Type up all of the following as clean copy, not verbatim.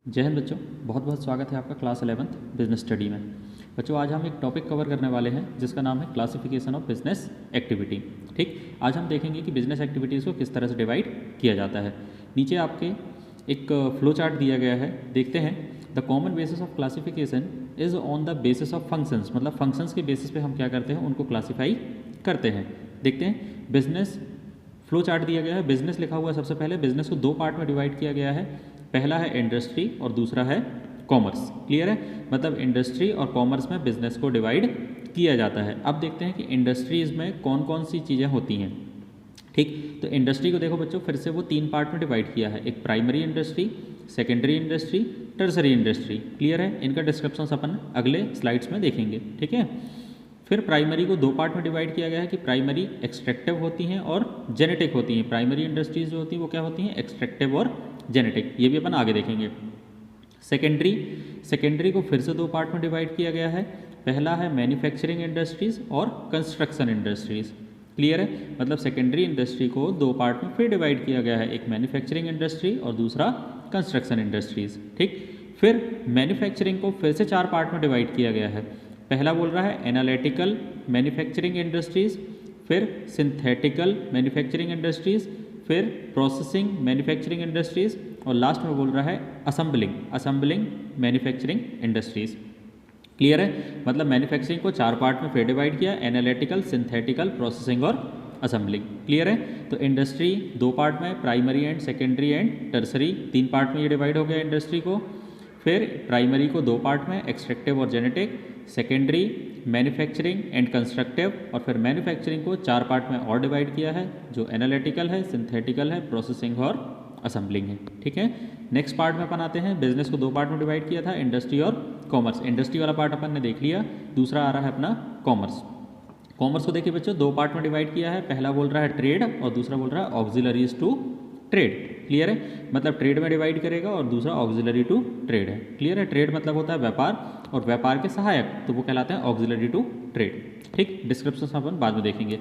जय हिंद बच्चों, बहुत बहुत स्वागत है आपका क्लास 11th बिजनेस स्टडी में। बच्चों, आज हम एक टॉपिक कवर करने वाले हैं जिसका नाम है क्लासिफिकेशन ऑफ बिजनेस एक्टिविटी। ठीक, आज हम देखेंगे कि बिजनेस एक्टिविटीज़ को किस तरह से डिवाइड किया जाता है। नीचे आपके एक फ्लो चार्ट दिया गया है, देखते हैं। The common basis of classification is on the basis of functions, मतलब फंक्शंस के बेसिस पे हम क्या करते हैं, उनको क्लासीफाई करते हैं। देखते हैं, बिजनेस फ्लो चार्ट दिया गया है। बिजनेस लिखा हुआ है, सबसे पहले बिजनेस को दो पार्ट में डिवाइड किया गया है। पहला है इंडस्ट्री और दूसरा है कॉमर्स। क्लियर है, मतलब इंडस्ट्री और कॉमर्स में बिजनेस को डिवाइड किया जाता है। अब देखते हैं कि इंडस्ट्रीज़ में कौन कौन सी चीज़ें होती हैं। ठीक, तो इंडस्ट्री को देखो बच्चों, फिर से वो तीन पार्ट में डिवाइड किया है। एक primary industry, secondary industry, tertiary industry. Clear है, इनका डिस्क्रिप्शन अपन अगले स्लाइड्स में देखेंगे। ठीक है, फिर प्राइमरी को दो पार्ट में डिवाइड किया गया है कि प्राइमरी एक्सट्रैक्टिव होती हैं और जेनेटिक होती हैं। प्राइमरी इंडस्ट्रीज जो होती हैं वो क्या होती हैं, एक्सट्रैक्टिव और जेनेटिक। ये भी अपन आगे देखेंगे। सेकेंडरी को फिर से दो पार्ट में डिवाइड किया गया है। पहला है मैन्युफैक्चरिंग इंडस्ट्रीज और कंस्ट्रक्शन इंडस्ट्रीज। क्लियर है, मतलब सेकेंडरी इंडस्ट्री को दो पार्ट में फिर डिवाइड किया गया है, एक मैन्युफैक्चरिंग इंडस्ट्री और दूसरा कंस्ट्रक्शन इंडस्ट्रीज। ठीक, फिर मैन्युफैक्चरिंग को फिर से चार पार्ट में डिवाइड किया गया है। पहला बोल रहा है एनालिटिकल मैन्युफैक्चरिंग इंडस्ट्रीज़, फिर सिंथेटिकल मैन्युफैक्चरिंग इंडस्ट्रीज़, फिर प्रोसेसिंग मैन्युफैक्चरिंग इंडस्ट्रीज़ और लास्ट में बोल रहा है असम्बलिंग मैन्युफैक्चरिंग इंडस्ट्रीज़। क्लियर है, मतलब मैन्युफैक्चरिंग को चार पार्ट में फिर डिवाइड किया, एनालिटिकल, सिंथेटिकल, प्रोसेसिंग और असम्बलिंग। क्लियर है, तो इंडस्ट्री दो पार्ट में, primary and secondary and tertiary, तीन पार्ट में ये डिवाइड हो गया इंडस्ट्री को। फिर प्राइमरी को दो पार्ट में, एक्सट्रैक्टिव और genetic, secondary manufacturing and constructive, और फिर मैन्युफैक्चरिंग को चार पार्ट में और डिवाइड किया है, जो एनालिटिकल है, सिंथेटिकल है, प्रोसेसिंग और असम्बलिंग है। ठीक है, नेक्स्ट पार्ट में अपन आते हैं। बिजनेस को दो पार्ट में डिवाइड किया था, इंडस्ट्री और कॉमर्स। इंडस्ट्री वाला पार्ट अपन ने देख लिया, दूसरा आ रहा है अपना कॉमर्स। कॉमर्स को देखिए बच्चों, दो पार्ट में डिवाइड किया है। पहला बोल रहा है ट्रेड और दूसरा बोल रहा है ऑक्सिलरीज टू ट्रेड। क्लियर है, मतलब ट्रेड में डिवाइड करेगा और दूसरा ऑक्सिलरी टू ट्रेड है। क्लियर है, ट्रेड मतलब होता है व्यापार और व्यापार के सहायक, तो वो कहलाते हैं ऑक्सिलरी टू ट्रेड। ठीक, डिस्क्रिप्शन अपन बाद में देखेंगे।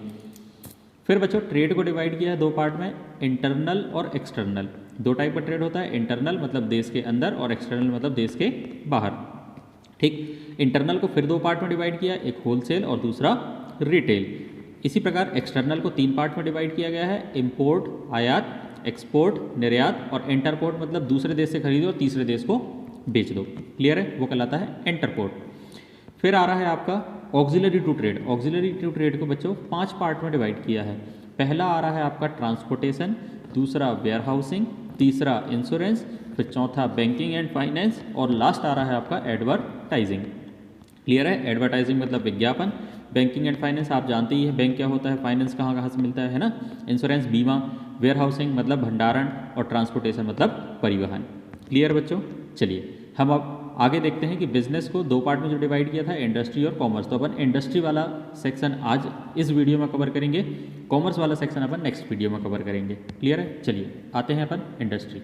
फिर बच्चों ट्रेड को डिवाइड किया है दो पार्ट में, इंटरनल और एक्सटर्नल। दो टाइप का ट्रेड होता है, इंटरनल मतलब देश के अंदर और एक्सटर्नल मतलब देश के बाहर। ठीक, इंटरनल को फिर दो पार्ट में डिवाइड किया, एक होलसेल और दूसरा रिटेल। इसी प्रकार एक्सटर्नल को तीन पार्ट में डिवाइड किया गया है, इंपोर्ट आयात, एक्सपोर्ट निर्यात, और इंटरपोर्ट मतलब दूसरे देश से खरीदो और तीसरे देश को बेच दो। क्लियर है, वो कहलाता है इंटरपोर्ट। फिर आ रहा है आपका auxiliary to trade. Auxiliary to trade को बच्चों पांच पार्ट में डिवाइड किया है। पहला आ रहा है आपका ट्रांसपोर्टेशन, दूसरा वेयर हाउसिंग, तीसरा इंश्योरेंस, फिर चौथा बैंकिंग एंड फाइनेंस और लास्ट आ रहा है आपका एडवर्टाइजिंग। क्लियर है, एडवर्टाइजिंग मतलब विज्ञापन, बैंकिंग एंड फाइनेंस आप जानते ही है बैंक क्या होता है, फाइनेंस कहाँ कहाँ से मिलता है ना, इंश्योरेंस बीमा, वेयर हाउसिंग मतलब भंडारण और ट्रांसपोर्टेशन मतलब परिवहन। क्लियर बच्चों, चलिए हम अब आगे देखते हैं कि बिजनेस को दो पार्ट में जो डिवाइड किया था, इंडस्ट्री और कॉमर्स। तो अपन इंडस्ट्री वाला सेक्शन आज इस वीडियो में कवर करेंगे, कॉमर्स वाला सेक्शन अपन नेक्स्ट वीडियो में कवर करेंगे। क्लियर है, चलिए आते हैं अपन इंडस्ट्री।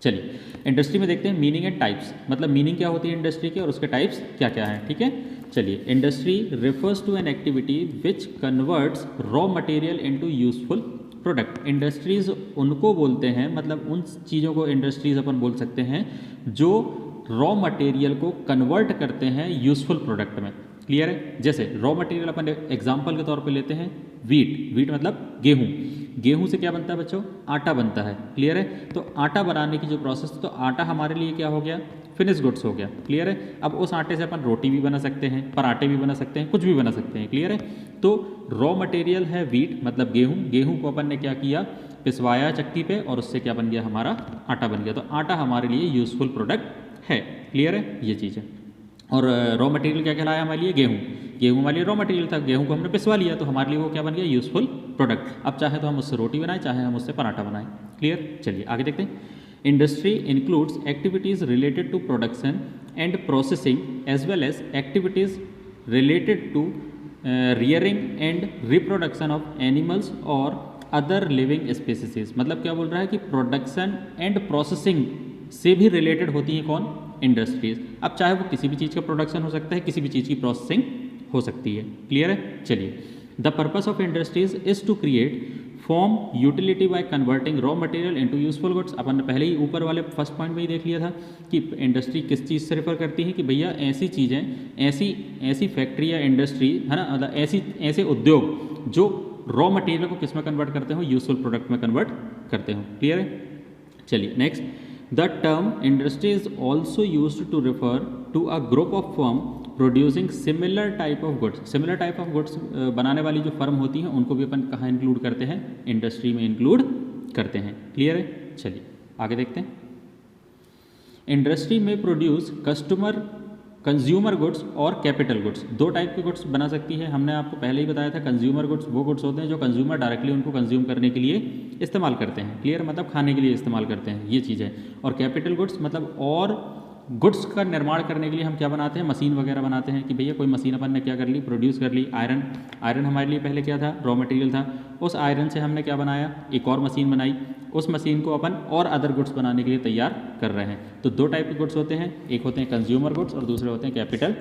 चलिए इंडस्ट्री में देखते हैं मीनिंग एंड टाइप्स, मतलब मीनिंग क्या होती है इंडस्ट्री के और उसके टाइप्स क्या क्या हैं। ठीक है, चलिए industry refers to an activity which converts raw material into useful product. Industries उनको बोलते हैं, मतलब उन चीज़ों को इंडस्ट्रीज अपन बोल सकते हैं जो रॉ मटेरियल को कन्वर्ट करते हैं यूजफुल प्रोडक्ट में। क्लियर है, जैसे रॉ मटेरियल अपन एग्जांपल के तौर पे लेते हैं वीट मतलब गेहूं। गेहूं से क्या बनता है बच्चों, आटा बनता है। क्लियर है, तो आटा बनाने की जो प्रोसेस, तो आटा हमारे लिए क्या हो गया, फिनिश गुड्स हो गया। क्लियर है, अब उस आटे से अपन रोटी भी बना सकते हैं, पराठे भी बना सकते हैं, कुछ भी बना सकते हैं। क्लियर है, तो रॉ मटेरियल है वीट मतलब गेहूं को अपन ने क्या किया, पिसवाया चक्की पे और उससे क्या बन गया, हमारा आटा बन गया। तो आटा हमारे लिए यूजफुल प्रोडक्ट है। क्लियर है, ये चीज़ है। और रॉ मटेरियल क्या कहलाया हमारे लिए, गेहूं हमारे लिए रॉ मटेरियल था, गेहूं को हमने पिसवा लिया तो हमारे लिए वो क्या बन गया, यूजफुल प्रोडक्ट। अब चाहे तो हम उससे रोटी बनाएं, चाहे हम उससे पराठा बनाएं। क्लियर, चलिए आगे देखते हैं। Industry includes activities related to production and processing as well as activities related to rearing and reproduction of animals और अदर लिविंग स्पीसीज। मतलब क्या बोल रहा है कि प्रोडक्शन एंड प्रोसेसिंग से भी रिलेटेड होती हैं कौन, इंडस्ट्रीज। अब चाहे वो किसी भी चीज़ का प्रोडक्शन हो सकता है, किसी भी चीज़ की प्रोसेसिंग हो सकती है। क्लियर है, चलिए the purpose of industries is to create form utility by converting raw material into useful goods. अपन ने पहले ही ऊपर वाले फर्स्ट पॉइंट में ही देख लिया था कि इंडस्ट्री किस चीज़ से रेफर करती है कि भैया ऐसी चीज़ें, ऐसी फैक्ट्री या इंडस्ट्री है ना, मतलब ऐसे उद्योग जो रॉ मटेरियल को किस में कन्वर्ट करते हो, यूजफुल प्रोडक्ट में कन्वर्ट करते हो। क्लियर है? चलिए next, the term industry is also used to refer to a group of firm producing similar type of goods. Similar type of goods बनाने वाली जो फर्म होती हैं उनको भी अपन कहाँ इंक्लूड करते हैं, इंडस्ट्री में इंक्लूड करते हैं। क्लियर है? चलिए आगे देखते हैं। इंडस्ट्री में प्रोड्यूस कंज्यूमर गुड्स और कैपिटल गुड्स। दो टाइप के गुड्स बना सकती है, हमने आपको पहले ही बताया था। कंज्यूमर गुड्स वो गुड्स होते हैं जो कंज्यूमर डायरेक्टली उनको कंज्यूम करने के लिए इस्तेमाल करते हैं। क्लियर? मतलब खाने के लिए इस्तेमाल करते हैं, ये चीज़ है। और कैपिटल गुड्स मतलब और गुड्स का निर्माण करने के लिए हम क्या बनाते हैं, मशीन वगैरह बनाते हैं कि भैया कोई मशीन अपन ने क्या कर ली, प्रोड्यूस कर ली। आयरन हमारे लिए पहले क्या था, रॉ मटेरियल था। उस आयरन से हमने क्या बनाया, एक और मशीन बनाई। उस मशीन को अपन और अदर गुड्स बनाने के लिए तैयार कर रहे हैं। तो दो टाइप के गुड्स होते हैं, एक होते हैं कंज्यूमर गुड्स और दूसरे होते हैं कैपिटल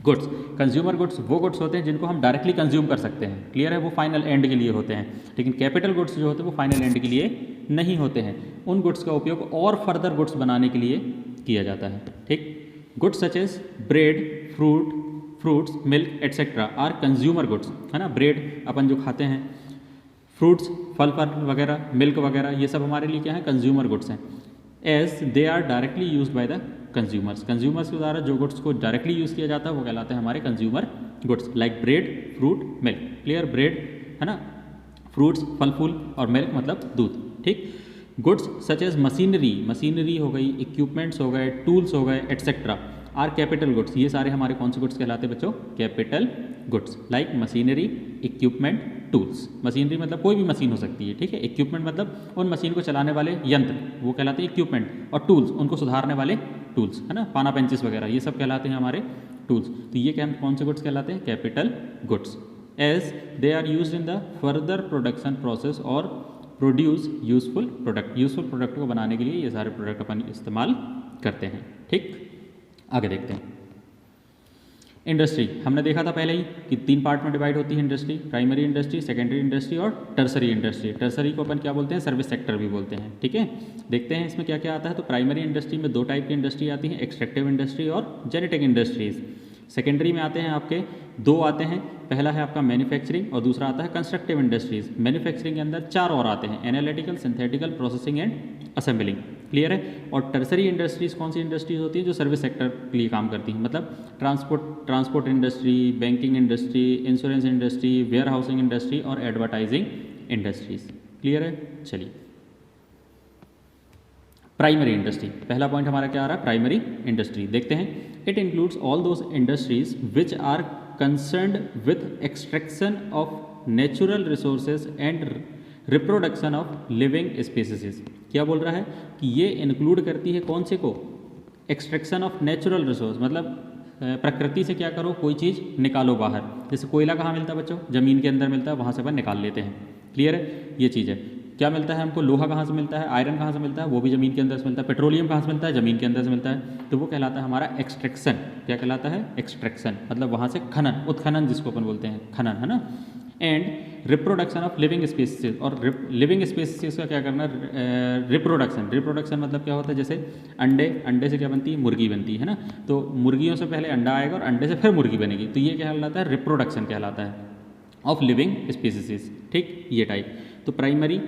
गुड्स। कंज्यूमर गुड्स वो गुड्स होते हैं जिनको हम डायरेक्टली कंज्यूम कर सकते हैं। क्लियर है? वो फाइनल एंड के लिए होते हैं। लेकिन कैपिटल गुड्स जो होते हैं वो फाइनल एंड के लिए नहीं होते हैं। उन गुड्स का उपयोग और फर्दर गुड्स बनाने के लिए किया जाता है। ठीक? Goods such as bread, fruits, milk etcetera are consumer goods, है ना। ब्रेड अपन जो खाते हैं, फ्रूट्स फल वगैरह, मिल्क वगैरह, ये सब हमारे लिए क्या है, कंज्यूमर गुड्स हैं। As they are directly use by the consumers के द्वारा जो गुड्स को डायरेक्टली यूज़ किया जाता है वो कहलाते हैं हमारे consumer goods, like bread, fruit, milk. Clear? Bread है ना, फ्रूट्स फल फूल, और मिल्क मतलब दूध। ठीक? गुड्स सच एज मशीनरी हो गई, इक्विपमेंट्स हो गए, टूल्स हो गए एट्सेट्रा आर कैपिटल गुड्स। ये सारे हमारे कौन से गुड्स कहलाते हैं बच्चों, capital goods, like machinery, equipment, tools. Machinery मतलब कोई भी मशीन हो सकती है, ठीक है। इक्विपमेंट मतलब उन मशीन को चलाने वाले यंत्र, वो कहलाते हैं इक्विपमेंट। और टूल्स उनको सुधारने वाले टूल्स, है ना, पाना पेंचिस वगैरह, ये सब कहलाते हैं हमारे टूल्स। तो ये क्या कौन से गुड्स कहलाते हैं, capital goods. As they are use in the further production process और produce useful product. Useful product को बनाने के लिए ये सारे प्रोडक्ट अपन इस्तेमाल करते हैं। ठीक? आगे देखते हैं। इंडस्ट्री हमने देखा था पहले ही कि 3 पार्ट में डिवाइड होती है industry, primary industry, secondary industry और टर्सरी इंडस्ट्री। टर्सरी को अपन क्या बोलते हैं, सर्विस सेक्टर भी बोलते हैं। ठीक है? देखते हैं इसमें क्या क्या आता है। तो प्राइमरी इंडस्ट्री में 2 टाइप की इंडस्ट्री आती है, एक्सट्रैक्टिव इंडस्ट्री और जेनेटिक इंडस्ट्रीज। सेकेंडरी में आते हैं आपके 2 आते हैं, पहला है आपका मैन्युफैक्चरिंग और दूसरा आता है कंस्ट्रक्टिव इंडस्ट्रीज। मैन्युफैक्चरिंग के अंदर 4 और आते हैं, analytical, synthetical, processing and assembling. Clear है? और टर्सरी इंडस्ट्रीज कौन सी इंडस्ट्रीज होती है, जो सर्विस सेक्टर के लिए काम करती हैं, मतलब transport industry, banking industry, insurance industry, warehousing industry और एडवर्टाइजिंग इंडस्ट्रीज। क्लियर है? चलिए, प्राइमरी इंडस्ट्री, पहला पॉइंट हमारा क्या आ रहा है, प्राइमरी इंडस्ट्री। देखते हैं। It includes all those industries which are concerned with extraction of natural resources and reproduction of living species. क्या बोल रहा है कि ये इंक्लूड करती है कौन से को, एक्सट्रैक्शन ऑफ नेचुरल रिसोर्स, मतलब प्रकृति से क्या करो, कोई चीज़ निकालो बाहर। जैसे कोयला कहाँ मिलता है बच्चों, ज़मीन के अंदर मिलता है, वहाँ से अपन निकाल लेते हैं। क्लियर है? ये चीज़ है। क्या मिलता है हमको, लोहा कहाँ से मिलता है, आयरन कहाँ से मिलता है, वो भी ज़मीन के अंदर से मिलता है। पेट्रोलियम कहाँ से मिलता है, ज़मीन के अंदर से मिलता है। तो वो कहलाता है हमारा एक्सट्रैक्शन। क्या कहलाता है, एक्सट्रैक्शन, मतलब वहाँ से खनन, उत्खनन जिसको अपन बोलते हैं, खनन, है ना। And reproduction of living species, और लिविंग स्पीसीज का क्या करना, रिप्रोडक्शन मतलब क्या होता है, जैसे अंडे से क्या बनती है, मुर्गी बनती है ना। तो मुर्गियों से पहले अंडा आएगा और अंडे से फिर मुर्गी बनेगी, तो ये क्या कहलाता है, रिप्रोडक्शन कहलाता है ऑफ लिविंग स्पीसीज। ठीक? ये टाइप। तो प्राइमरी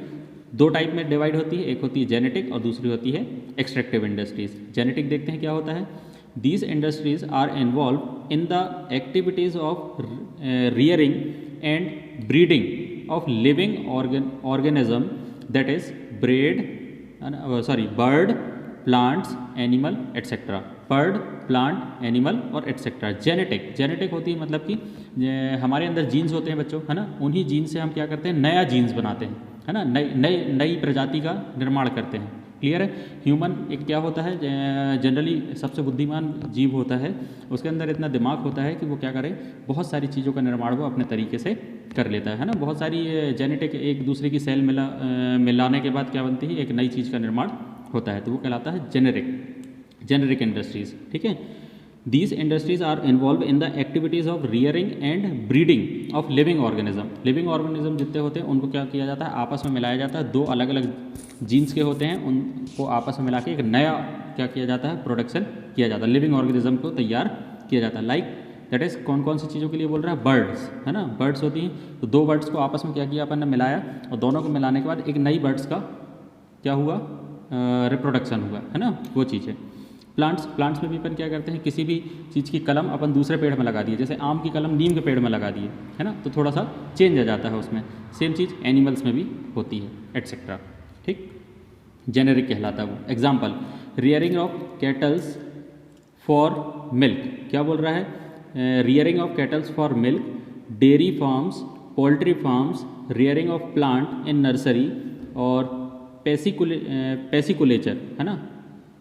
2 टाइप में डिवाइड होती है, एक होती है जेनेटिक और दूसरी होती है एक्सट्रैक्टिव इंडस्ट्रीज। जेनेटिक देखते हैं क्या होता है। These industries are involve in the activities of rearing and breeding of living organism, that is bird, plants, animal etcetera. Bird, plant, animal और एट्सेट्रा। जेनेटिक होती है मतलब कि हमारे अंदर जीन्स होते हैं बच्चों, है ना, उन्हीं जीन्स से हम क्या करते हैं, नया जीन्स बनाते हैं, है ना, नई प्रजाति का निर्माण करते हैं। क्लियर है? ह्यूमन एक क्या होता है, जनरली सबसे बुद्धिमान जीव होता है, उसके अंदर इतना दिमाग होता है कि वो क्या करे, बहुत सारी चीज़ों का निर्माण वो अपने तरीके से कर लेता है ना। बहुत सारी जेनेटिक एक दूसरे की सेल मिलाने के बाद क्या बनती है, एक नई चीज़ का निर्माण होता है, तो वो कहलाता है जेनेरिक इंडस्ट्रीज। ठीक है? These industries are involve in the activities of rearing and breeding of living organism. Living organism जितने होते हैं उनको क्या किया जाता है, आपस में मिलाया जाता है। दो अलग अलग जीन्स के होते हैं, उनको आपस में मिला के एक नया क्या किया जाता है, प्रोडक्शन किया जाता है, लिविंग ऑर्गेनिज्म को तैयार किया जाता है। लाइक दैट इज़ कौन कौन सी चीज़ों के लिए बोल रहा है, बर्ड्स, है ना, बर्ड्स होती हैं। तो दो बर्ड्स को आपस में क्या किया अपन ने, मिलाया, और दोनों को मिलाने के बाद एक नई बर्ड्स का क्या हुआ, रिप्रोडक्शन हुआ, है ना, वो चीज़ है। प्लांट्स में भी अपन क्या करते हैं, किसी भी चीज़ की कलम अपन दूसरे पेड़ में लगा दिए, जैसे आम की कलम नीम के पेड़ में लगा दिए, है ना, तो थोड़ा सा चेंज आ जाता है उसमें। सेम चीज़ एनिमल्स में भी होती है, एट्सेट्रा। ठीक, जेनेरिक कहलाता है वो। Example, rearing of kettles for milk, क्या बोल रहा है, rearing of kettles for milk, dairy farms, poultry farms, rearing of plant in nursery, और पेसिकुलेचर, है ना,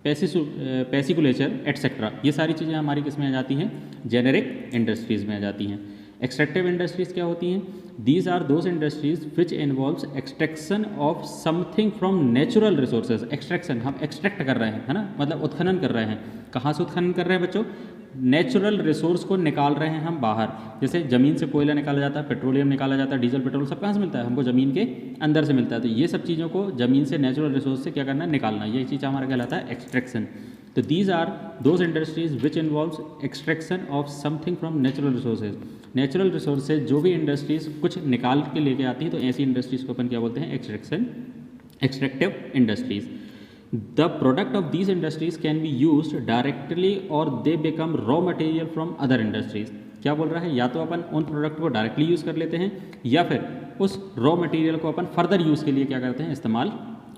पेसिकुलेचर एट्सेट्रा। ये सारी चीज़ें हमारी किस में आ जाती हैं, जेनेरिक इंडस्ट्रीज़ में आ जाती हैं। एक्सट्रैक्टिव इंडस्ट्रीज़ क्या होती हैं, these are those industries which involves extraction of something from natural resources. Extraction, हम एक्सट्रैक्ट कर रहे हैं, है ना, मतलब उत्खनन कर रहे हैं। कहाँ से उत्खनन कर रहे हैं बच्चों, नेचुरल रिसोर्स को निकाल रहे हैं हम बाहर। जैसे ज़मीन से कोयला निकाला जाता है, पेट्रोलियम निकाला जाता है, डीजल पेट्रोल सब कहाँ से मिलता है, हमको ज़मीन के अंदर से मिलता है। तो ये सब चीज़ों को ज़मीन से, नेचुरल रिसोर्स से क्या करना है, निकालना, ये चीज़ हमारा कहलाता है एक्सट्रैक्शन। तो these are those industries which involves extraction of something from natural resources. Natural resources जो भी इंडस्ट्रीज कुछ निकाल के लेके आती हैं, तो ऐसी इंडस्ट्रीज को अपन क्या बोलते हैं, extractive industries. The product of these industries can be used directly or they become raw material from other industries। क्या बोल रहा है, या तो अपन उन प्रोडक्ट को डायरेक्टली यूज़ कर लेते हैं, या फिर उस रॉ मटेरियल को अपन फर्दर यूज़ के लिए क्या करते हैं, इस्तेमाल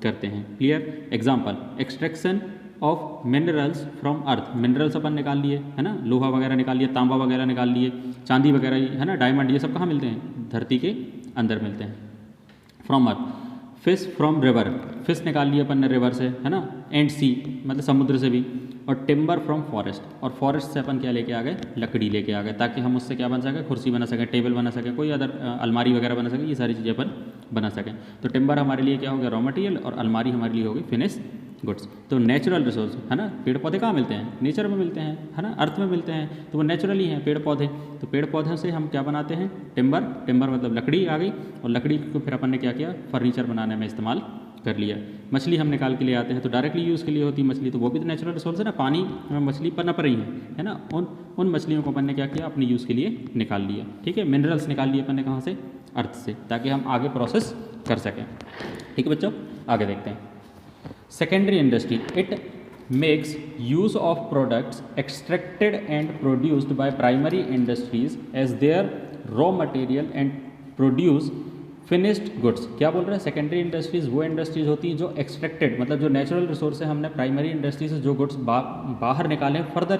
करते हैं। Clear. Example, extraction of minerals from earth. Minerals अपन निकाल लिए, है ना, लोहा वगैरह निकाल लिए, तांबा वगैरह निकाल लिए, चांदी वगैरह, है ना, डायमंड, ये सब कहाँ मिलते हैं, धरती के अंदर मिलते हैं, from earth. Fish from river, fish निकाल लिए अपन ने रिवर से, है ना, एंड सी मतलब समुद्र से भी। और टिम्बर फ्रॉम फॉरेस्ट, और फॉरेस्ट से अपन क्या लेके आ गए, लकड़ी लेके आ गए, ताकि हम उससे क्या बना सकें, कुर्सी बना सकें, टेबल बना सकें, कोई अदर अलमारी वगैरह बना सकें, ये सारी चीज़ें अपन बना सकें। तो टिम्बर हमारे लिए क्या हो गया, रॉ मटेरियल, और अलमारी हमारे लिए होगी फिनिश गुड्स। तो नेचुरल रिसोर्स, है ना, पेड़ पौधे कहाँ मिलते हैं, नेचर में मिलते हैं, है ना, अर्थ में मिलते हैं, तो वो नेचुरली हैं पेड़ पौधे। तो पेड़ पौधों से हम क्या बनाते हैं, टिम्बर, टिम्बर मतलब लकड़ी आ गई, और लकड़ी को फिर अपन ने क्या किया, फर्नीचर बनाने में इस्तेमाल कर लिया। मछली हम निकाल के ले आते हैं, तो डायरेक्टली यूज़ के लिए होती है मछली, तो वो भी तो नेचुरल रिसोर्स है ना, पानी में मछली पनप रही है ना, उन मछलियों को अपन ने क्या किया, अपने यूज़ के लिए निकाल लिया। ठीक है, मिनरल्स निकाल लिए अपन ने कहाँ से, अर्थ से, ताकि हम आगे प्रोसेस कर सकें। ठीक है बच्चों, आगे देखते हैं। Secondary industry, it makes use of products extracted and produced by primary industries as their raw material and produce finished goods। क्या बोल रहे हैं, सेकेंडरी इंडस्ट्रीज वो इंडस्ट्रीज होती हैं जो एक्सट्रैक्टेड, मतलब जो नेचुरल रिसोर्स है, हमने प्राइमरी इंडस्ट्री से जो गुड्स बाहर निकाले फर्दर,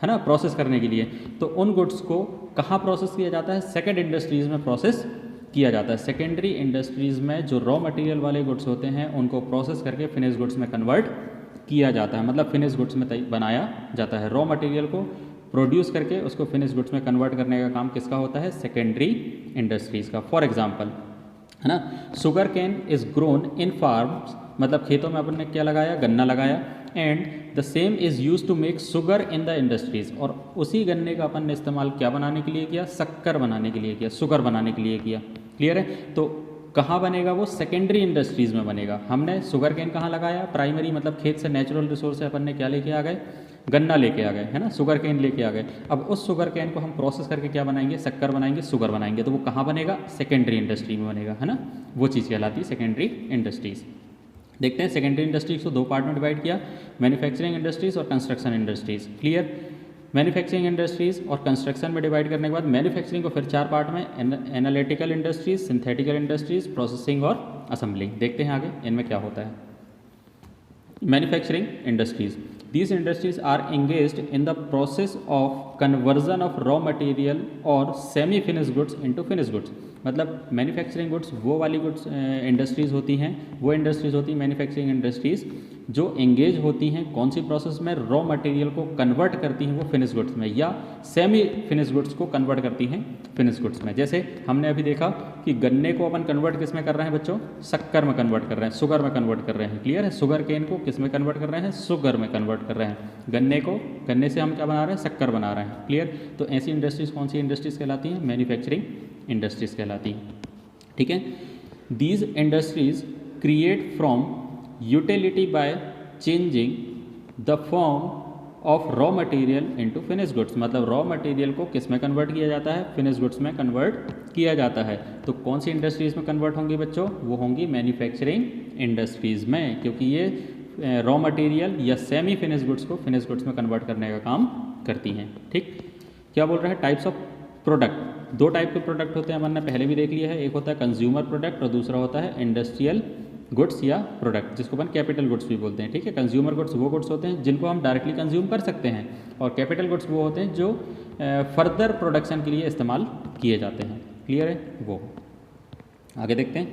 है ना, प्रोसेस करने के लिए, तो उन गुड्स को कहाँ प्रोसेस किया जाता है, सेकेंड इंडस्ट्रीज में प्रोसेस किया जाता है। सेकेंडरी इंडस्ट्रीज़ में जो रॉ मटेरियल वाले गुड्स होते हैं उनको प्रोसेस करके फिनिश गुड्स में कन्वर्ट किया जाता है, मतलब फिनिश गुड्स में बनाया जाता है। रॉ मटेरियल को प्रोड्यूस करके उसको फिनिश गुड्स में कन्वर्ट करने का काम किसका होता है, सेकेंडरी इंडस्ट्रीज़ का। फॉर एग्जांपल, है ना, sugar cane is grown in farms, मतलब खेतों में अपन ने क्या लगाया, गन्ना लगाया, and the same is use to make sugar in the industries, और उसी गन्ने का अपन ने इस्तेमाल क्या बनाने के लिए किया, शक्कर बनाने के लिए किया, शुगर बनाने के लिए किया। क्लियर है। तो कहाँ बनेगा वो, सेकेंडरी इंडस्ट्रीज़ में बनेगा। हमने शुगर कैन कहाँ लगाया, प्राइमरी मतलब खेत से नेचुरल रिसोर्स से अपन ने क्या लेके आ गए, गन्ना लेके आ गए, है ना, शुगर कैन लेके आ गए। अब उस शुगर कैन को हम प्रोसेस करके क्या बनाएंगे, शक्कर बनाएंगे, शुगर बनाएंगे, तो वो कहाँ बनेगा, सेकेंडरी इंडस्ट्री में बनेगा, है ना, वो चीज़ कहलाती है सेकेंडरी इंडस्ट्रीज़। देखते हैं सेकेंडरी इंडस्ट्रीज़ को दो पार्ट में डिवाइड किया, मैन्युफैक्चरिंग इंडस्ट्रीज़ और construction industries. Clear. Manufacturing industries और कंस्ट्रक्शन में डिवाइड करने के बाद मैन्युफैक्चरिंग को फिर चार पार्ट में, analytical industries, synthetical industries, processing और असेंबलिंग। देखते हैं आगे इनमें क्या होता है। Manufacturing industries, these industries are engaged in the process of conversion of raw material or semi finished goods into finished goods। मतलब मैन्युफैक्चरिंग गुड्स वो वाली गुड्स इंडस्ट्रीज़ होती हैं, वो इंडस्ट्रीज़ होती हैं मैन्युफैक्चरिंग इंडस्ट्रीज़ जो एंगेज होती हैं कौन सी प्रोसेस में, रॉ मटेरियल को कन्वर्ट करती हैं वो फिनिश गुड्स में, या सेमी फिनिश गुड्स को कन्वर्ट करती हैं फिनिश गुड्स में। जैसे हमने अभी देखा कि गन्ने को अपन कन्वर्ट किस में कर रहे हैं बच्चों, शक्कर में कन्वर्ट कर रहे हैं, शुगर में कन्वर्ट कर रहे हैं। क्लियर है? शुगर केन को किस में कन्वर्ट कर रहे हैं, शुगर में कन्वर्ट कर रहे हैं। गन्ने से हम क्या बना रहे हैं, शक्कर बना रहे हैं। क्लियर? तो ऐसी इंडस्ट्रीज़ कौन सी इंडस्ट्रीज़ कहलाती हैं, मैन्युफैक्चरिंग इंडस्ट्रीज़ कहलाती हैं। ठीक है? These industries create from utility by changing the form of raw material into finish goods. मतलब रॉ मटेरियल को किस में कन्वर्ट किया जाता है, फिनिश गुड्स में कन्वर्ट किया जाता है। तो कौन सी इंडस्ट्रीज़ में कन्वर्ट होंगी बच्चों, वो होंगी मैन्युफैक्चरिंग इंडस्ट्रीज़ में, क्योंकि ये रॉ मटेरियल या सेमी फिनिश गुड्स को फिनिश गुड्स में कन्वर्ट करने का काम करती हैं। ठीक? क्या बोल रहा है, टाइप्स ऑफ प्रोडक्ट। दो टाइप के प्रोडक्ट होते हैं, हमने पहले भी देख लिया है, एक होता है कंज्यूमर प्रोडक्ट और दूसरा होता है इंडस्ट्रियल गुड्स या प्रोडक्ट, जिसको अपन कैपिटल गुड्स भी बोलते हैं। ठीक है? कंज्यूमर गुड्स वो गुड्स होते हैं जिनको हम डायरेक्टली कंज्यूम कर सकते हैं, और कैपिटल गुड्स वो होते हैं जो फर्दर प्रोडक्शन के लिए इस्तेमाल किए जाते हैं। क्लियर है? वो आगे देखते हैं।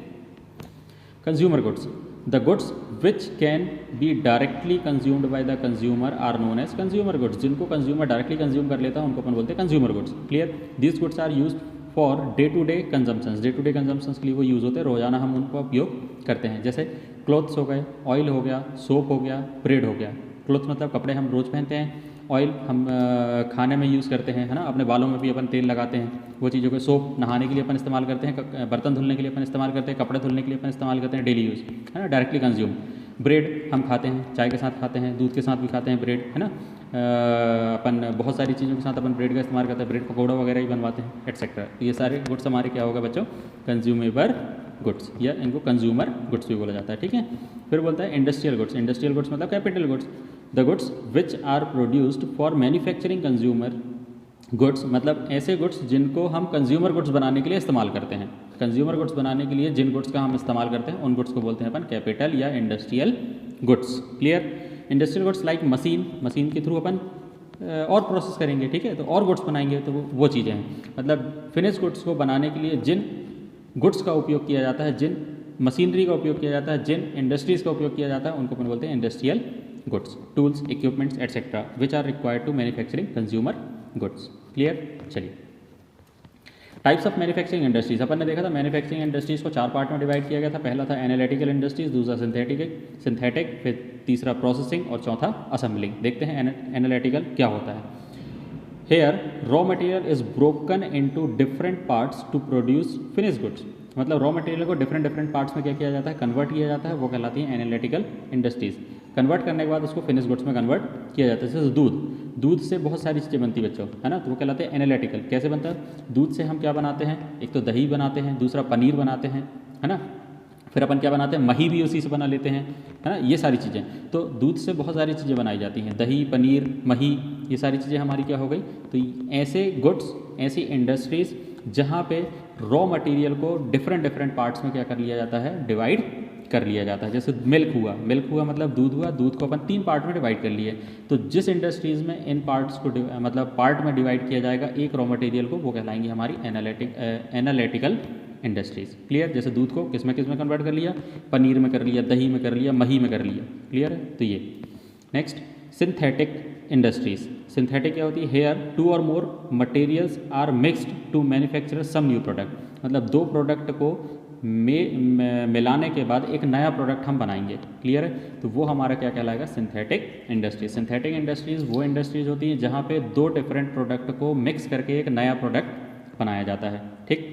Consumer goods, the goods which can be directly consumed by the consumer are known as consumer goods. जिनको कंज्यूमर डायरेक्टली कंज्यूम कर लेता है उनको अपन बोलते हैं consumer goods. Clear? These goods are used for day to day consumptions. Day to day consumptions के लिए वो यूज़ होते हैं, रोजाना हम उनको उपयोग करते हैं। जैसे क्लोथ्स हो गए, ऑयल हो गया, सोप हो गया, ब्रेड हो गया। क्लोथ्स मतलब कपड़े हम रोज़ पहनते हैं, ऑयल हम खाने में यूज़ करते हैं, है ना, अपने बालों में भी अपन तेल लगाते हैं, वो चीज़ों को। सोप नहाने के लिए अपन इस्तेमाल करते हैं, बर्तन धुलने के लिए अपन इस्तेमाल करते हैं, कपड़े धुलने के लिए अपन इस्तेमाल करते हैं, डेली यूज़, है ना, डायरेक्टली कंज्यूम। ब्रेड हम खाते हैं, चाय के साथ खाते हैं, दूध के साथ भी खाते हैं ब्रेड, है ना। अपन बहुत सारी चीज़ों के साथ अपन ब्रेड का इस्तेमाल करते हैं, ब्रेड पकौड़ा वगैरह ही बनवाते हैं, एटसेट्रा। तो ये सारे गुड्स हमारे क्या होगा बच्चों, कंज्यूमेबल गुड्स, या इनको कंज्यूमर गुड्स भी बोला जाता है। ठीक है? फिर बोलता है इंडस्ट्रियल गुड्स। इंडस्ट्रियल गुड्स मतलब capital goods, the goods which are produced for manufacturing consumer goods. मतलब ऐसे गुड्स जिनको हम कंज्यूमर गुड्स बनाने के लिए इस्तेमाल करते हैं। कंज्यूमर गुड्स बनाने के लिए जिन गुड्स का हम इस्तेमाल करते हैं उन गुड्स को बोलते हैं अपन कैपिटल या industrial goods. Clear? Industrial goods like machine के थ्रू अपन और प्रोसेस करेंगे, ठीक है, तो और गुड्स बनाएंगे, तो वो चीज़ें हैं। मतलब फिनिश गुड्स को बनाने के लिए जिन गुड्स का उपयोग किया जाता है, जिन मशीनरी का उपयोग किया जाता है, जिन इंडस्ट्रीज़ का उपयोग किया जाता है, उनको अपन बोलते हैं industrial goods. Tools, equipments etcetera which are required to manufacturing consumer goods. Clear? चलिए, टाइप्स ऑफ मैन्युफैक्चरिंग इंडस्ट्रीज। अपन ने देखा था मैन्युफैक्चरिंग इंडस्ट्रीज़ को 4 पार्ट में डिवाइड किया गया था। पहला था एनालिटिकल इंडस्ट्रीज, दूसरा सिंथेटिक, फिर तीसरा प्रोसेसिंग और चौथा असेंबलिंग। देखते हैं एनालिटिकल क्या होता है। Here raw material is broken into different parts to produce finish goods. मतलब रॉ मटेरियल को डिफरेंट पार्ट्स में क्या किया जाता है, कन्वर्ट किया जाता है, वो कहलाती है एनालिटिकल इंडस्ट्रीज़। कन्वर्ट करने के बाद उसको फिनिश गुड्स में कन्वर्ट किया जाता है। जैसे दूध से बहुत सारी चीज़ें बनती बच्चों, है ना, तो वो कहलाते हैं एनालिटिकल। कैसे बनता है? दूध से हम क्या बनाते हैं, एक तो दही बनाते हैं, दूसरा पनीर बनाते हैं, है ना, फिर अपन क्या बनाते हैं, मही भी उसी से बना लेते हैं, है ना, ये सारी चीज़ें। तो दूध से बहुत सारी चीज़ें बनाई जाती हैं, दही, पनीर, मही, ये सारी चीज़ें हमारी क्या हो गई। तो ऐसे गुड्स, ऐसी इंडस्ट्रीज़ जहाँ पे रॉ मटेरियल को डिफरेंट पार्ट्स में क्या कर लिया जाता है, डिवाइड कर लिया जाता है। जैसे मिल्क हुआ मतलब दूध हुआ, दूध को अपन 3 पार्ट में डिवाइड कर लिए। तो जिस इंडस्ट्रीज़ में इन पार्ट्स को मतलब पार्ट में डिवाइड किया जाएगा एक रॉ मटेरियल को, वो कहलाएंगी हमारी एनालिटिकल इंडस्ट्रीज़। क्लियर? जैसे दूध को किस में कन्वर्ट कर लिया, पनीर में कर लिया, दही में कर लिया, मही में कर लिया। क्लियर है? तो ये नेक्स्ट सिंथेटिक इंडस्ट्रीज़। सिंथेटिक क्या होती है? हेयर 2 और more materials are mixed to manufacture some new product. मतलब 2 प्रोडक्ट को मिलाने के बाद एक नया प्रोडक्ट हम बनाएंगे। क्लियर है? तो वो हमारा क्या कहलाएगा, सिंथेटिक इंडस्ट्रीज। सिंथेटिक इंडस्ट्रीज वो इंडस्ट्रीज होती हैं जहाँ पे 2 डिफरेंट प्रोडक्ट को मिक्स करके एक नया प्रोडक्ट बनाया जाता है। ठीक?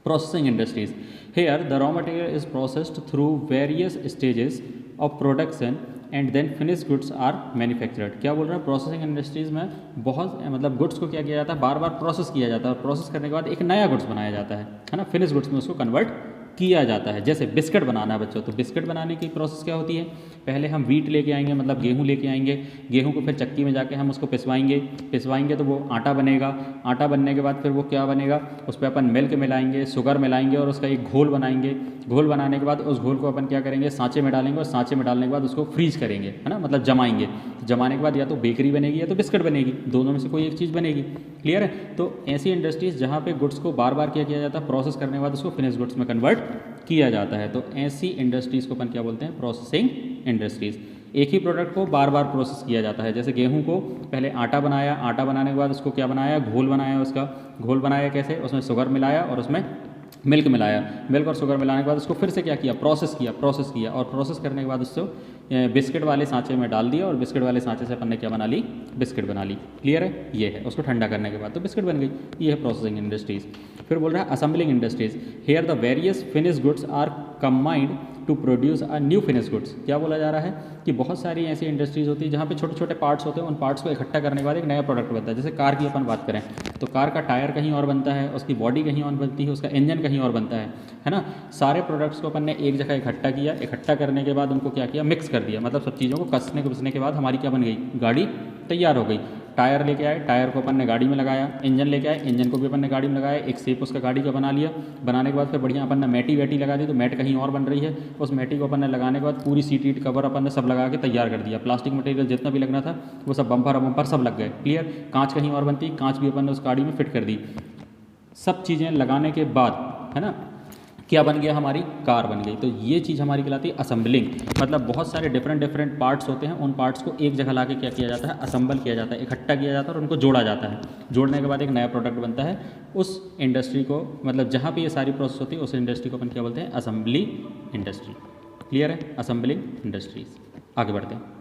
Processing industries, here the raw material is processed through various stages of production and then finish goods are manufactured. क्या बोल रहा है? प्रोसेसिंग इंडस्ट्रीज़ में बहुत मतलब गुड्स को क्या किया जाता है, बार बार प्रोसेस किया जाता है, और प्रोसेस करने के बाद एक नया गुड्स बनाया जाता है ना, फिनिश गुड्स में उसको कन्वर्ट किया जाता है। जैसे बिस्किट बनाना है बच्चों, तो बिस्किट बनाने की प्रोसेस क्या होती है, पहले हम व्हीट लेके आएंगे, मतलब गेहूँ लेके आएंगे, गेहूँ को फिर चक्की में जाके हम उसको पिसवाएंगे तो वो आटा बनेगा। आटा बनने के बाद फिर वो क्या बनेगा, उस पर अपन मिल्क मिलाएंगे, शुगर मिलाएंगे और उसका एक घोल बनाएंगे। घोल बनाने के बाद उस घोल को अपन क्या करेंगे, सांचे में डालेंगे और सांचे में डालने के बाद उसको फ्रीज करेंगे, है ना, मतलब जमाएंगे। तो जमाने के बाद या तो बेकरी बनेगी या तो बिस्किट बनेगी, दोनों में से कोई एक चीज़ बनेगी। क्लियर है। तो ऐसी इंडस्ट्रीज़ जहाँ पे गुड्स को बार बार क्या किया जाता है, प्रोसेस करने के बाद उसको फिनिश गुड्स में कन्वर्ट किया जाता है, तो ऐसी इंडस्ट्रीज़ को अपन क्या बोलते हैं, प्रोसेसिंग इंडस्ट्रीज़। एक ही प्रोडक्ट को बार बार प्रोसेस किया जाता है, जैसे गेहूं को पहले आटा बनाया, आटा बनाने के बाद उसको क्या बनाया, घोल बनाया, उसका घोल बनाया कैसे, उसमें शुगर मिलाया और उसमें मिल्क मिलाया, मिल्क और शुगर मिलाने के बाद उसको फिर से क्या किया, प्रोसेस किया और प्रोसेस करने के बाद उसको बिस्किट वाले सांचे में डाल दिया और बिस्किट वाले सांचे से अपन ने क्या बना ली, बिस्किट बना ली। क्लियर है, ये है। उसको ठंडा करने के बाद तो बिस्किट बन गई, ये है प्रोसेसिंग इंडस्ट्रीज़। फिर बोल रहा है assembling industries, here the various finish goods are combined to produce a new finish goods. क्या बोला जा रहा है कि बहुत सारी ऐसी इंडस्ट्रीज़ होती है जहाँ पे छोटे छोटे पार्ट्स होते हैं, उन पार्ट्स को इकट्ठा करने के बाद एक नया प्रोडक्ट बनता है। जैसे कार की अपन बात करें तो कार का टायर कहीं और बनता है, उसकी बॉडी कहीं और बनती है, उसका इंजन कहीं और बनता है ना। सारे प्रोडक्ट्स को अपन ने एक जगह इकट्ठा किया, इकट्ठा करने के बाद उनको क्या किया, मिक्स कर दिया, मतलब सब चीज़ों को कसने घुसने के बाद हमारी क्या बन गई, गाड़ी तैयार हो गई। टायर लेके आए, टायर को अपन ने गाड़ी में लगाया, इंजन लेके आए, इंजन को भी अपन ने गाड़ी में लगाया, एक शेप उसका गाड़ी का बना लिया। बनाने के बाद फिर बढ़िया अपन ने मैटी वैटी लगा दी, तो मैट कहीं और बन रही है, उस मैटी को अपन ने लगाने के बाद पूरी सीट ईट कवर अपन ने सब लगा के तैयार कर दिया। प्लास्टिक मटेरियल जितना भी लगना था वो सब बम्पर सब लग गए। क्लियर। कांच कहीं और बनती, कांच भी अपन ने उस गाड़ी में फिट कर दी। सब चीज़ें लगाने के बाद, है ना, क्या बन गया, हमारी कार बन गई। तो ये चीज़ हमारी कहलाती है असेंबलिंग। मतलब बहुत सारे डिफरेंट पार्ट्स होते हैं, उन पार्ट्स को एक जगह लाके क्या किया जाता है, असेंबल किया जाता है, इकट्ठा किया जाता है और उनको जोड़ा जाता है। जोड़ने के बाद एक नया प्रोडक्ट बनता है। उस इंडस्ट्री को, मतलब जहाँ पे ये सारी प्रोसेस होती है, उस इंडस्ट्री को अपन क्या बोलते हैं, असेंबली इंडस्ट्री। क्लियर है, असेंबलिंग इंडस्ट्रीज। आगे बढ़ते हैं।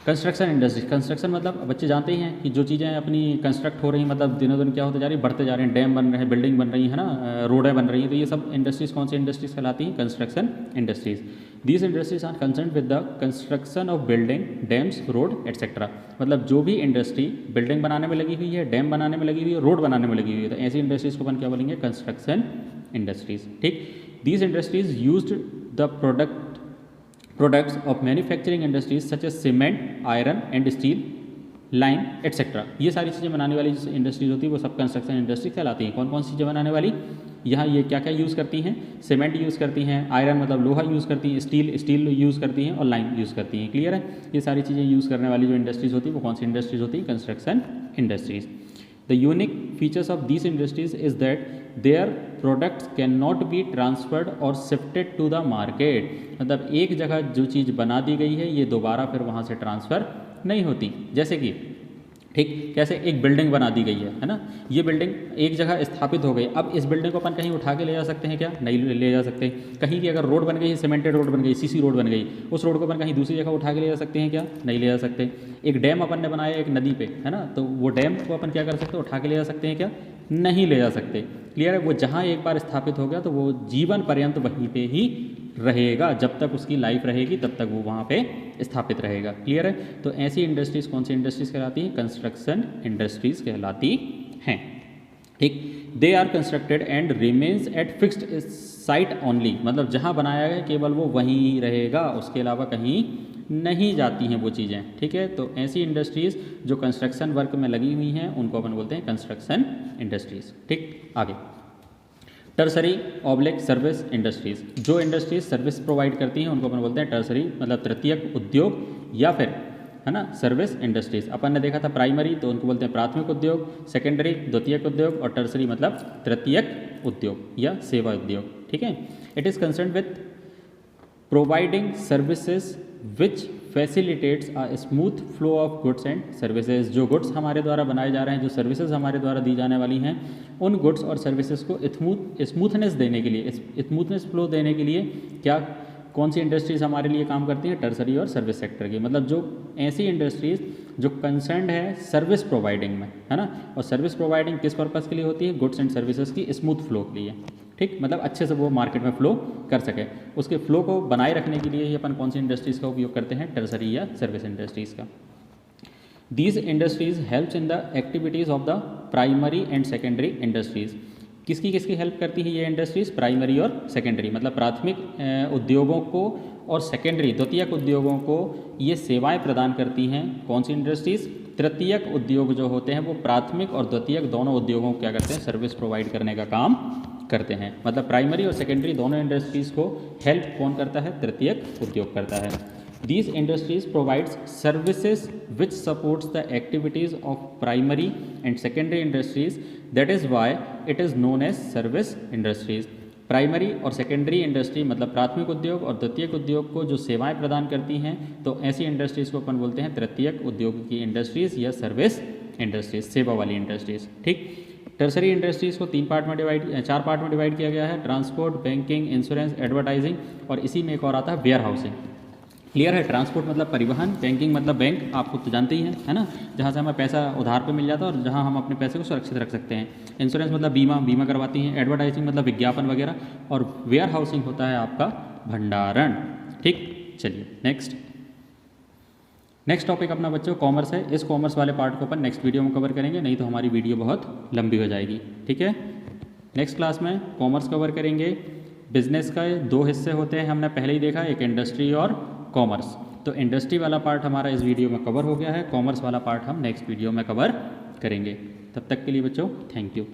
Construction industry. कंस्ट्रक्शन मतलब बच्चे जानते ही हैं कि जो चीज़ें अपनी कंस्ट्रक्ट हो रही हैं, मतलब दिनों दिन क्या होते जा रही है, बढ़ते जा रहे हैं, डैम बन रहे हैं, बिल्डिंग बन रही है ना, रोडें बन रही हैं, तो ये सब इंडस्ट्रीज़ कौन सी इंडस्ट्रीज़ कहलाती हैं, construction industries. These industries are concern with the construction of building, dams, road etcetera. मतलब जो भी इंडस्ट्री बिल्डिंग बनाने में लगी हुई है, डैम बनाने में लगी हुई है, रोड बनाने में लगी हुई है, तो ऐसी इंडस्ट्रीज़ को अपन क्या बोलेंगे, कंस्ट्रक्शन इंडस्ट्रीज़। ठीक। These industries used the products of manufacturing industries such as cement, iron and steel, line etcetera. ये सारी चीज़ें बनाने वाली जो इंडस्ट्रीज होती है वो सब कंस्ट्रक्शन इंडस्ट्री कहलाती हैं। कौन कौन सी चीज़ें बनाने वाली, यहाँ ये क्या क्या यूज़ करती हैं, सीमेंट यूज़ करती हैं, आयरन मतलब लोहा यूज़ करती हैं, स्टील यूज़ करती हैं और लाइन यूज़ करती हैं। क्लियर है। ये सारी चीज़ें यूज़ करने वाली जो इंडस्ट्रीज होती है वो कौन सी इंडस्ट्रीज होती है, construction industries. The unique features of these industries is that their products cannot be transferred or shifted to the market। मतलब एक जगह जो चीज़ बना दी गई है ये दोबारा फिर वहाँ से ट्रांसफ़र नहीं होती। जैसे कि ठीक कैसे, एक बिल्डिंग बना दी गई है ना, ये बिल्डिंग एक जगह स्थापित हो गई। अब इस बिल्डिंग को अपन कहीं उठा के ले जा सकते हैं क्या, नहीं ले जा सकते। कहीं की अगर रोड बन गई, सीमेंटेड रोड बन गई, सीसी रोड बन गई, उस रोड को अपन कहीं दूसरी जगह उठा के ले जा सकते हैं क्या, नहीं ले जा सकते। एक डैम अपन ने बनाया एक नदी पे, है ना, तो वो डैम को अपन क्या कर सकते हैं, उठा के ले जा सकते हैं क्या, नहीं ले जा सकते। क्लियर है। वो जहाँ एक बार स्थापित हो गया तो वो जीवन पर्यंत वहीं पे ही रहेगा, जब तक उसकी लाइफ रहेगी तब तक वो वहाँ पे स्थापित रहेगा। क्लियर है। तो ऐसी इंडस्ट्रीज़ कौन सी इंडस्ट्रीज़ कहलाती हैं, कंस्ट्रक्शन इंडस्ट्रीज़ कहलाती हैं। ठीक। They are constructed and remains at fixed site only. मतलब जहाँ बनाया गया केवल वो वहीं ही रहेगा, उसके अलावा कहीं नहीं जाती हैं वो चीज़ें। ठीक है। तो ऐसी इंडस्ट्रीज़ जो कंस्ट्रक्शन वर्क में लगी हुई हैं उनको अपन बोलते हैं कंस्ट्रक्शन इंडस्ट्रीज़। ठीक। आगे टर्सरी ऑब्लिक सर्विस इंडस्ट्रीज़। जो इंडस्ट्रीज सर्विस प्रोवाइड करती हैं उनको अपन बोलते हैं टर्सरी, मतलब तृतीयक उद्योग या फिर, है ना, सर्विस इंडस्ट्रीज़। अपन ने देखा था प्राइमरी तो उनको बोलते हैं प्राथमिक उद्योग, सेकेंडरी द्वितीयक उद्योग और टर्सरी मतलब तृतीयक उद्योग या सेवा उद्योग। ठीक है। It is concern with providing services which facilitates a smooth flow of goods and services. जो गुड्स हमारे द्वारा बनाए जा रहे हैं, जो सर्विसेज हमारे द्वारा दी जाने वाली हैं, उन गुड्स और सर्विसेज को स्मूथनेस देने के लिए, स्मूथनेस फ्लो देने के लिए क्या कौन सी इंडस्ट्रीज़ हमारे लिए काम करती हैं, टर्सरी और सर्विस सेक्टर की। मतलब जो ऐसी इंडस्ट्रीज़ जो कंसर्न्ड है सर्विस प्रोवाइडिंग में, है ना, और सर्विस प्रोवाइडिंग किस पर्पज़ के लिए होती है, गुड्स एंड सर्विसेज की स्मूथ फ्लो के लिए। ठीक। मतलब अच्छे से वो मार्केट में फ्लो कर सके, उसके फ्लो को बनाए रखने के लिए ही अपन कौन सी इंडस्ट्रीज़ का उपयोग करते हैं, टर्सरी या सर्विस इंडस्ट्रीज़ का। These industries helps in the activities of the primary and secondary industries. किसकी किसकी हेल्प करती है ये इंडस्ट्रीज़, प्राइमरी और सेकेंडरी, मतलब प्राथमिक उद्योगों को और सेकेंडरी द्वितीयक उद्योगों को ये सेवाएं प्रदान करती हैं। कौन सी इंडस्ट्रीज़, तृतीयक उद्योग जो होते हैं वो प्राथमिक और द्वितीयक दोनों उद्योगों को क्या करते हैं, सर्विस प्रोवाइड करने का काम करते हैं। मतलब प्राइमरी और सेकेंडरी दोनों इंडस्ट्रीज़ को हेल्प कौन करता है? तृतीयक उद्योग करता है। These industries provides services which supports the activities of primary and secondary industries. That is why it is known as service industries. Primary और सेकेंडरी इंडस्ट्री मतलब प्राथमिक उद्योग और द्वितीयक उद्योग को जो सेवाएं प्रदान करती हैं, तो ऐसी इंडस्ट्रीज़ को अपन बोलते हैं तृतीयक उद्योग की इंडस्ट्रीज़ या सर्विस इंडस्ट्रीज, सेवा वाली इंडस्ट्रीज़। ठीक। टर्सरी इंडस्ट्रीज़ को चार पार्ट में डिवाइड किया गया है, ट्रांसपोर्ट, बैंकिंग, इंश्योरेंस, एडवर्टाइजिंग, और इसी में एक और आता है वेयर हाउसिंग। क्लियर है? ट्रांसपोर्ट मतलब परिवहन, बैंकिंग मतलब बैंक, आपको तो जानते ही हैं, है ना, जहाँ से हमें पैसा उधार पे मिल जाता है और जहाँ हम अपने पैसे को सुरक्षित रख सकते हैं। इंश्योरेंस मतलब बीमा करवाती हैं। एडवर्टाइजिंग मतलब विज्ञापन वगैरह, और वेयर हाउसिंग होता है आपका भंडारण। ठीक, चलिए नेक्स्ट टॉपिक अपना बच्चों कॉमर्स है। इस कॉमर्स वाले पार्ट को अपन नेक्स्ट वीडियो में कवर करेंगे, नहीं तो हमारी वीडियो बहुत लंबी हो जाएगी। ठीक है, नेक्स्ट क्लास में कॉमर्स कवर करेंगे। बिजनेस का 2 हिस्से होते हैं, हमने पहले ही देखा, एक इंडस्ट्री और कॉमर्स। तो इंडस्ट्री वाला पार्ट हमारा इस वीडियो में कवर हो गया है, कॉमर्स वाला पार्ट हम नेक्स्ट वीडियो में कवर करेंगे। तब तक के लिए बच्चों थैंक यू।